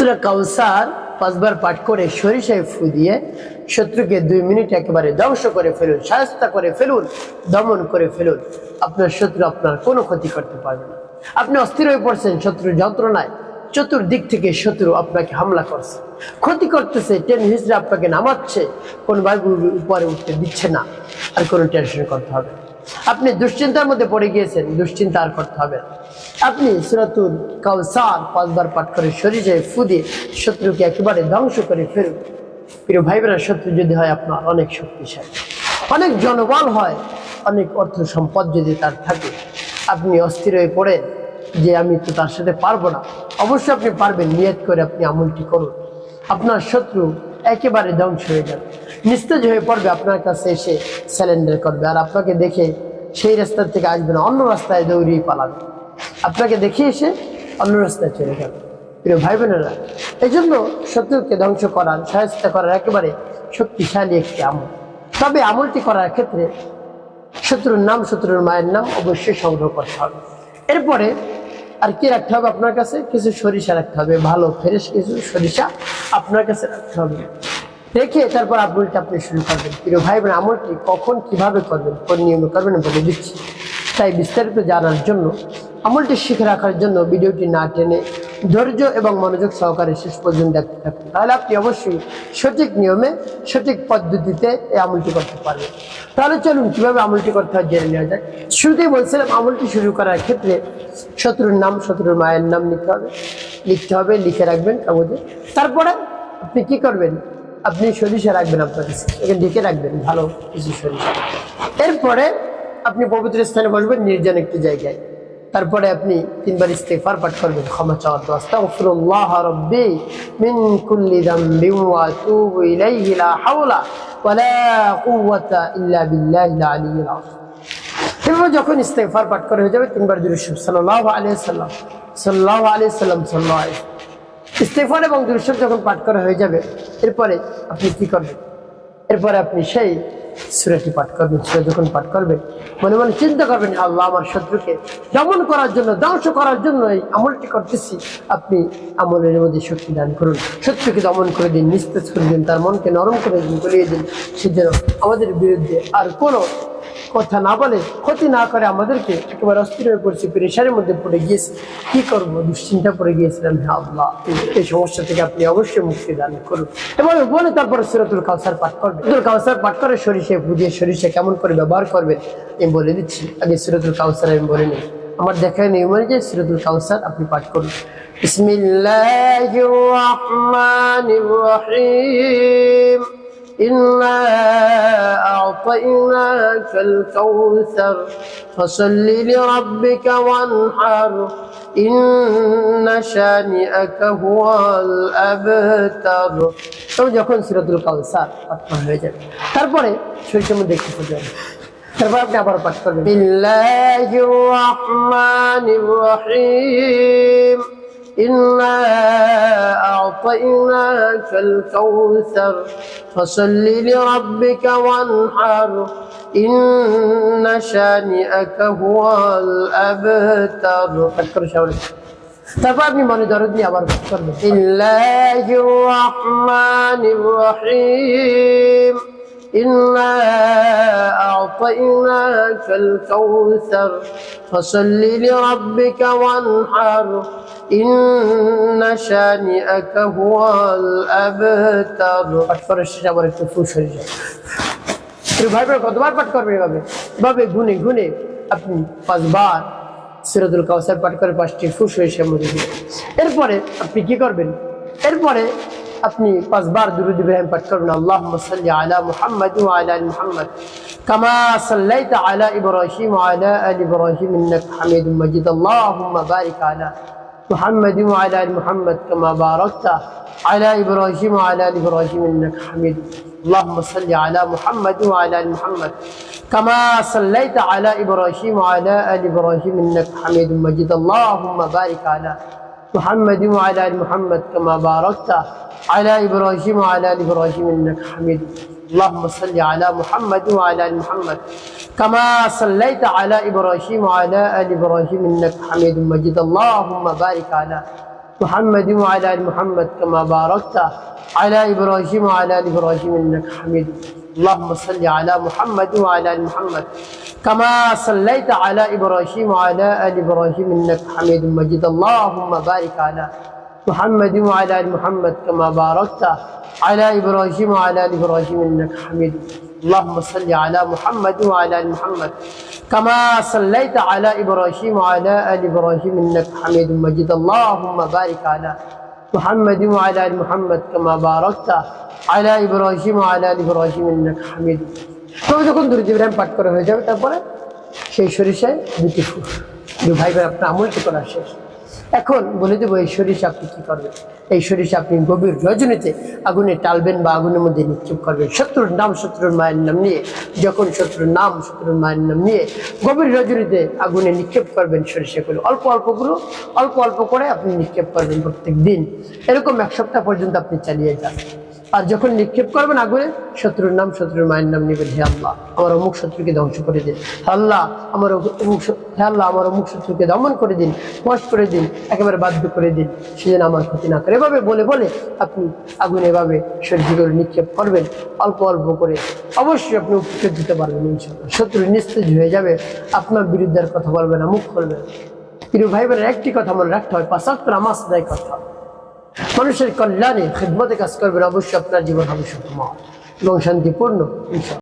সূরা কাউসার 5 বার পাঠ করে সরিষায় ফু দিয়ে শত্রুকে 2 মিনিট একেবারে ধ্বংস করে ফেলুন, শায়েস্তা করে ফেলুন, দমন করে ফেলুন। আপনার শত্রু আপনার কোনো ক্ষতি করতে পারবে না। আপনি অস্থির হয়ে পড়ছেন শত্রুর যন্ত্রণায়, চতুর্দিক থেকে শত্রু আপনাকে হামলা করছে, ক্ষতি করতেছে, হিসেবে আপনাকে নামাচ্ছে, কোন ভাবে উপরে উঠতে দিচ্ছে না। আর কোনো টেনশন করতে হবে না। আপনি দুশ্চিন্তার মধ্যে পড়ে গিয়েছেন, দুশ্চিন্তা আর করতে হবে না। আপনি সূরাতুল কাউসার 5 বার পাঠ করে সরিষায় ফু দিয়ে শত্রুকে একেবারে ধ্বংস করে ফেলুন। প্রিয় ভাই বোনেরা, শত্রু যদি হয় আপনার অনেক শক্তিশালী, অনেক জনবল হয়, অনেক অর্থ সম্পদ যদি তার থাকে, আপনি অস্থির হয়ে পড়েন যে আমি তো তার সাথে পারবো না, অবশ্যই আপনি পারবেন। নিয়ত করে আপনি আমলটি করুন, আপনার শত্রু একেবারে ধ্বংস হয়ে যাবে, নিস্তেজ হয়ে পড়বে, আপনার কাছে এসে স্যালেন্ডার করবে। আর আপনাকে দেখে সেই রাস্তা থেকে আসবে না, অন্য রাস্তায় দৌড়িয়ে পালাবে, আপনাকে দেখে এসে অন্য রাস্তায় চলে যাবে। প্রিয় ভাই বোনেরা, এই জন্য শত্রুকে ধ্বংস করার, সহায়তা করার একেবারে শক্তিশালী একটি আমল। তবে আমলটি করার ক্ষেত্রে শত্রুর নাম, শত্রুর মায়ের নাম অবশ্যই সংগ্রহ করতে হবে। এরপরে আর কি রাখতে হবে? আপনার কাছে কিছু সরিষা রাখতে হবে, ভালো ফ্রেশ কিছু সরিষা আপনার কাছে রাখতে হবে। রেখে তারপর আমলটি আপনি শুরু করবেন। প্রিয় ভাই বোন, আমলটি কখন কিভাবে করবেন, কোন নিয়মে করবেন বলে দিচ্ছি। তাই বিস্তারিত জানার জন্য, আমলটি শিখে রাখার জন্য ভিডিওটি না টেনে ধৈর্য এবং মনোযোগ সহকারে শেষ পর্যন্ত দেখতে থাকুন। তাহলে আপনি অবশ্যই সঠিক নিয়মে, সঠিক পদ্ধতিতে এই আমলটি করতে পারবেন। তাহলে চলুন কিভাবে আমলটি করতে হয় জেনে নেওয়া যাক। শুরুতেই বলছিলাম, আমলটি শুরু করার ক্ষেত্রে শত্রুর নাম, শত্রুর মায়ের নাম লিখতে হবে, লিখে রাখবেন কাগজে। তারপরে আপনি কি করবেন? আপনি সরিষা রাখবেন, আপনার কাছে লিখে রাখবেন ভালো কিছু সরিষা। এরপরে আপনি পবিত্র স্থানে বসবেন, নির্জন একটি জায়গায়। তারপরে আপনি 3 বার ইস্তিগফার পাঠ করবেন, ক্ষমা চাওয়ার দোয়া, আস্তাগফিরুল্লাহ রাব্বি মিন কুল্লি যামবি ওয়া আতুবু ইলাইহি লা হাওলা ওয়া লা কুওয়াতা ইল্লা বিল্লাহিল আলিয়্যিল আযীম। এরপর যখন ইস্তিগফার পাঠ করা হয়ে যাবে, 3 বার দুরূদ শরীফ সাল্লাল্লাহু আলাইহি ওয়াসাল্লাম, সাল্লাল্লাহু আলাইহি ওয়াসাল্লাম, সাল্লাল্লাহু আলাইহি। ইস্তিগফার এবং দুরূদ শরীফ যখন পাঠ করা হয়ে যাবে, এরপরে আপনি কি করবেন? এরপরে আপনি সেই সূরাটি পাঠ করবেন। সূরা যখন পাঠ করবেন, মনে মনে চিন্তা করবেন, আল্লাহ আমার শত্রুকে দমন করার জন্য, ধ্বংস করার জন্য এই আমলটি করতেছি। আপনি আমলের মধ্যে শক্তি দান করুন, শত্রুকে দমন করে দিন, নিস্তেজ করে দিন, তার মনকে নরম করে দিন, গলিয়ে দিন। সে যেন আমাদের বিরুদ্ধে আর কোনো কথা না বলে, ক্ষতি না করে, আমাদেরকে একেবারে অস্থির হয়ে পড়ছি, পেরেশানির মধ্যে পড়ে গিয়েছি, কি করব, দুশ্চিন্তা পড়ে গিয়েছিলাম। হ্যাঁ আল্লাহ, এই সমস্যা থেকে আপনি অবশ্যই মুক্তি দান করুন। এভাবে বলে তারপরে সূরাতুল কাউসার পাঠ করবেন। সূরাতুল কাউসার পাঠ করে সরিষায় বুঝিয়ে সরিষা কেমন করে ব্যবহার করবেন আমি বলে দিচ্ছি। আগে সূরাতুল কাউসার আমি বলে নিই। আমার দেখায় নিয়ম অনুযায়ী সূরাতুল কাউসার আপনি পাঠ করুন। বিসমিল্লাহির রাহমানির রাহিম। إنا أعطيناك الكوثر فصل لربك وانحر إن شانئك هو الأبتر। তো যখন সূরাতুল কাউসার পাঠ হয়ে যাবে, তারপরে সরিষার মধ্যে একটু পড়বেন। তারপর আপনি আবার পাঠ করবেন, বিসমিল্লাহির রাহমানির রাহিম। إنا أعطيناك الكوثر فصل لربك وانحر إن شانئك هو الأبتر। তারপর আপনি মনে দরদ দিয়ে আবার করবেন, বিসমিল্লাহির রাহমানির রাহিম। إنا أعطيناك الكوثر فصل لربك وانحر إن شانئك هو الأبتر। পাঠ করার শেষে আবার একটু ফুস হয়ে যায়। ভাই বোন, কতবার পাঠ করবেন? এভাবে গুনে গুনে আপনি 5 বার সূরাতুল কাউসার পাঠ করে 5টি ফুস হয়ে মধ্যে দিবেন। এরপরে আপনি কি করবেন? এরপরে আপনি 5 বার দুরূদ ইব্রাহিম পাঠ করবেন, আল্লাহুম্মা সাল্লি আলা মুহাম্মাদ ওয়া আলা আলি মুহাম্মাদ কামা সাল্লাইতা আলা ইব্রাহিম ওয়া আলা আলি ইব্রাহিম ইন্নাকা হামিদুম মাজিদ। আল্লাহুম্মা বারিক আলা মুহাম্মাদ ওয়া আলা আলি মুহাম্মাদ কামা বারাকতা আলা ইব্রাহিম ওয়া আলা আলি ইব্রাহিম ইন্নাকা হামিদুম। আল্লাহুম্মা সাল্লি আলা মুহাম্মাদ ওয়া আলা আলি মুহাম্মাদ কামা সাল্লাইতা আলা ইব্রাহিম ওয়া আলা আলি ইব্রাহিম ইন্নাকা হামিদুম মাজিদ। আল্লাহুম্মা বারিক আলা محمد وعلى آل محمد كما باركت على إبراهيم وعلى آل إبراهيم إنك حميد. اللهم صل على محمد وعلى آل محمد كما صليت على إبراهيم وعلى آل إبراهيم إنك حميد مجيد. اللهم بارك على محمد وعلى آل محمد كما باركت على إبراهيم وعلى آل إبراهيم إنك حميد مجيد. اللهم صل على محمد وعلى آل محمد كما صليت على إبراهيم وعلى آل إبراهيم إنك حميد مجيد. اللهم بارك على محمد وعلى آل محمد كما باركت على إبراهيم وعلى آل إبراهيم إنك حميد مجيد. اللهم صل على محمد وعلى آل محمد كما صليت على إبراهيم وعلى آل إبراهيم إنك حميد مجيد. اللهم بارك على محمد وعلى آل محمد كما باركت على إبراهيم وعلى آل إبراهيم إنك حميد مجيد. তবে যখন দরুদ ইব্রাহিম পাঠ করা হয়ে যাবে তারপরে সেই সরিষায় দুটি ফুল। ভাই ভাই আপনার আমলটি করা শেষ। এখন বলে দেবো এই সরিষা আপনি কি করবেন। এই সরিষা আপনি গভীর রজনীতে আগুনে টালবেন বা আগুনের মধ্যে নিক্ষেপ করবেন শত্রুর নাম শত্রুর মায়ের নাম নিয়ে। যখন শত্রুর নাম শত্রুর মায়ের নাম নিয়ে গভীর রজনীতে আগুনে নিক্ষেপ করবেন সরিষাগুলো অল্প অল্প করে আপনি নিক্ষেপ করবেন প্রত্যেক দিন। এরকম এক সপ্তাহ পর্যন্ত আপনি চালিয়ে যান। আর যখন নিক্ষেপ করবেন আগুনে শত্রুর নাম শত্রুর মায়ের নাম নেবেন। হে আল্লাহ আমার অমুক শত্রুকে ধ্বংস করে দিন। আল্লাহ আমার অমুক শত্রুকে দমন করে দিন, বশ করে দিন, একেবারে বাধ্য করে দিন, সে যেন আমার ক্ষতি না করে। এভাবে বলে বলে আপনি আগুনে এভাবে সরিষাগুলো নিক্ষেপ করবেন অল্প করে। অবশ্যই আপনি উপকৃত দিতে পারবেন ইনশাআল্লাহ। শত্রু নিস্তেজ হয়ে যাবে, আপনার বিরুদ্ধে আর কথা বলবে না, মুখ খুলবে না। কিন্তু ভাই বোনের একটি কথা মনে রাখতে হয়, 5 ওয়াক্ত নামাজ আদায় করতে হবে, মানুষের কল্যাণে খিদমতে কাজ করবেন। অবশ্যই আপনার জীবন হবে সুখময় এবং শান্তিপূর্ণ ইনশাআল্লাহ।